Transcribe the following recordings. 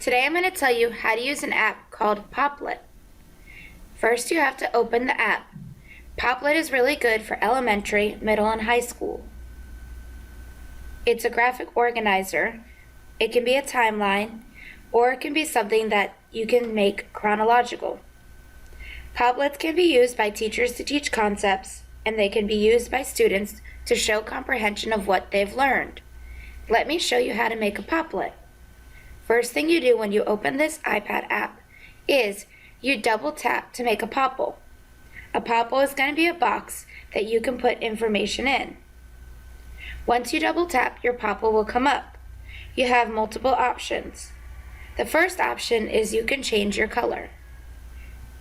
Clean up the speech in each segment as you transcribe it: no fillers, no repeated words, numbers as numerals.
Today I'm going to tell you how to use an app called Popplet. First, you have to open the app. Popplet is really good for elementary, middle, and high school. It's a graphic organizer. It can be a timeline, or it can be something that you can make chronological. Popplets can be used by teachers to teach concepts, and they can be used by students to show comprehension of what they've learned. Let me show you how to make a Popplet. First thing you do when you open this iPad app is you double tap to make a Popple. A Popple is going to be a box that you can put information in. Once you double tap, your Popple will come up. You have multiple options. The first option is you can change your color.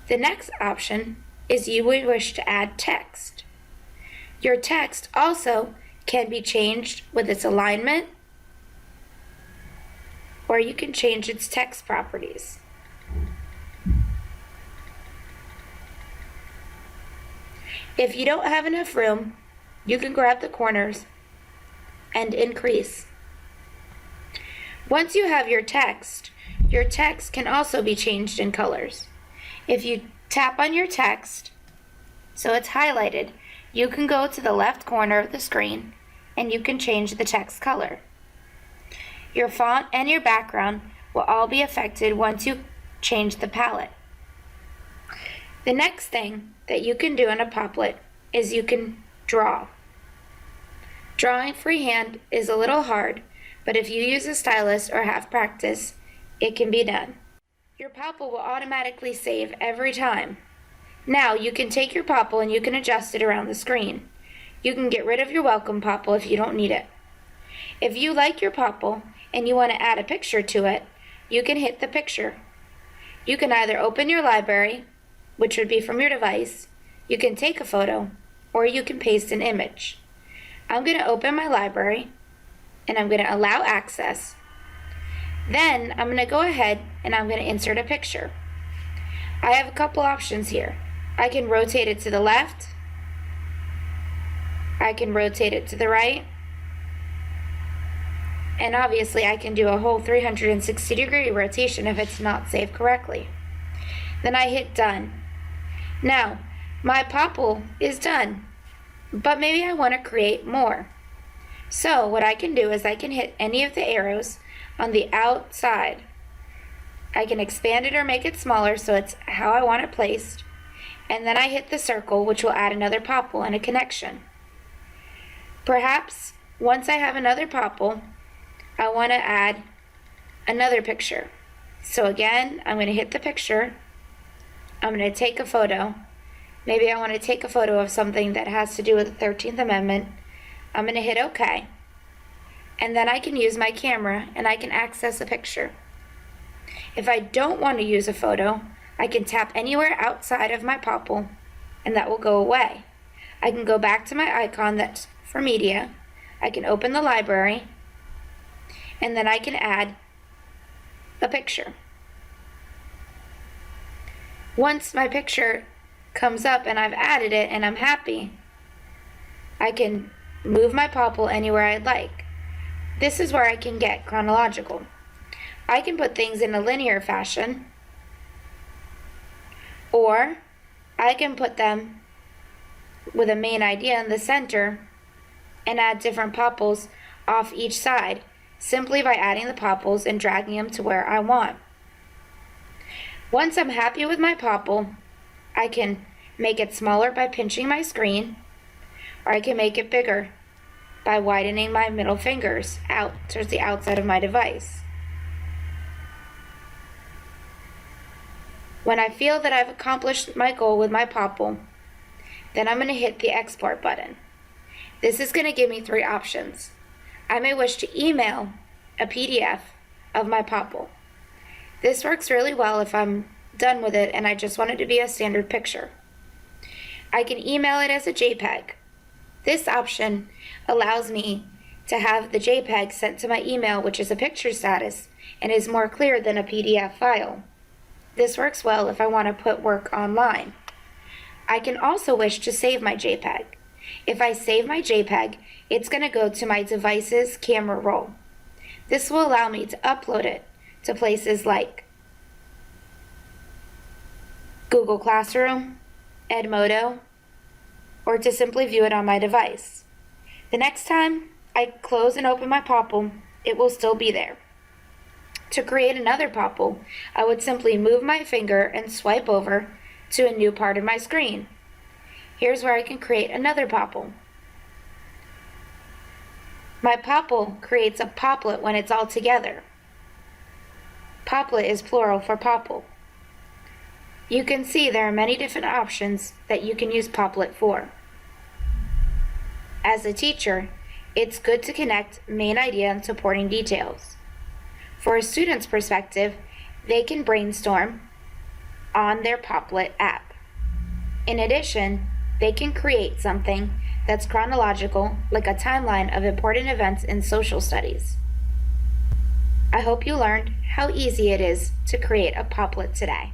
The next option is you would wish to add text. Your text also can be changed with its alignment, or you can change its text properties. If you don't have enough room, you can grab the corners and increase. Once you have your text can also be changed in colors. If you tap on your text, so it's highlighted, you can go to the left corner of the screen and you can change the text color. Your font and your background will all be affected once you change the palette. The next thing that you can do in a Popplet is you can draw. Drawing freehand is a little hard, but if you use a stylus or have practice, it can be done. Your Popple will automatically save every time. Now you can take your Popple and you can adjust it around the screen. You can get rid of your welcome Popple if you don't need it. If you like your Popple and you want to add a picture to it, you can hit the picture. You can either open your library, which would be from your device, you can take a photo, or you can paste an image. I'm going to open my library and I'm going to allow access. Then I'm going to go ahead and I'm going to insert a picture. I have a couple options here. I can rotate it to the left. I can rotate it to the right. And obviously I can do a whole 360-degree rotation if it's not saved correctly. Then I hit done. Now, my Popple is done, but maybe I want to create more. So what I can do is I can hit any of the arrows on the outside. I can expand it or make it smaller so it's how I want it placed. And then I hit the circle, which will add another Popple and a connection. Perhaps once I have another Popple, I want to add another picture. So again, I'm going to hit the picture. I'm going to take a photo. Maybe I want to take a photo of something that has to do with the 13th Amendment. I'm going to hit OK. And then I can use my camera and I can access a picture. If I don't want to use a photo, I can tap anywhere outside of my Popple and that will go away. I can go back to my icon that's for media. I can open the library and then I can add a picture. Once my picture comes up and I've added it and I'm happy, I can move my Popple anywhere I'd like. This is where I can get chronological. I can put things in a linear fashion, or I can put them with a main idea in the center and add different Popples off each side simply by adding the Popples and dragging them to where I want. Once I'm happy with my Popple, I can make it smaller by pinching my screen, or I can make it bigger by widening my middle fingers out towards the outside of my device. When I feel that I've accomplished my goal with my Popple, then I'm going to hit the export button. This is going to give me three options. I may wish to email a PDF of my Popple. This works really well if I'm done with it and I just want it to be a standard picture. I can email it as a JPEG. This option allows me to have the JPEG sent to my email, which is a picture status, and is more clear than a PDF file. This works well if I want to put work online. I can also wish to save my JPEG. If I save my JPEG, it's going to go to my device's camera roll. This will allow me to upload it to places like Google Classroom, Edmodo, or to simply view it on my device. The next time I close and open my Popplet, it will still be there. To create another Popplet, I would simply move my finger and swipe over to a new part of my screen. Here's where I can create another Popplet. My Popplet creates a Popplet when it's all together. Popplet is plural for Popplet. You can see there are many different options that you can use Popplet for. As a teacher, it's good to connect main idea and supporting details. For a student's perspective, they can brainstorm on their Popplet app. In addition, they can create something that's chronological, like a timeline of important events in social studies. I hope you learned how easy it is to create a Popplet today.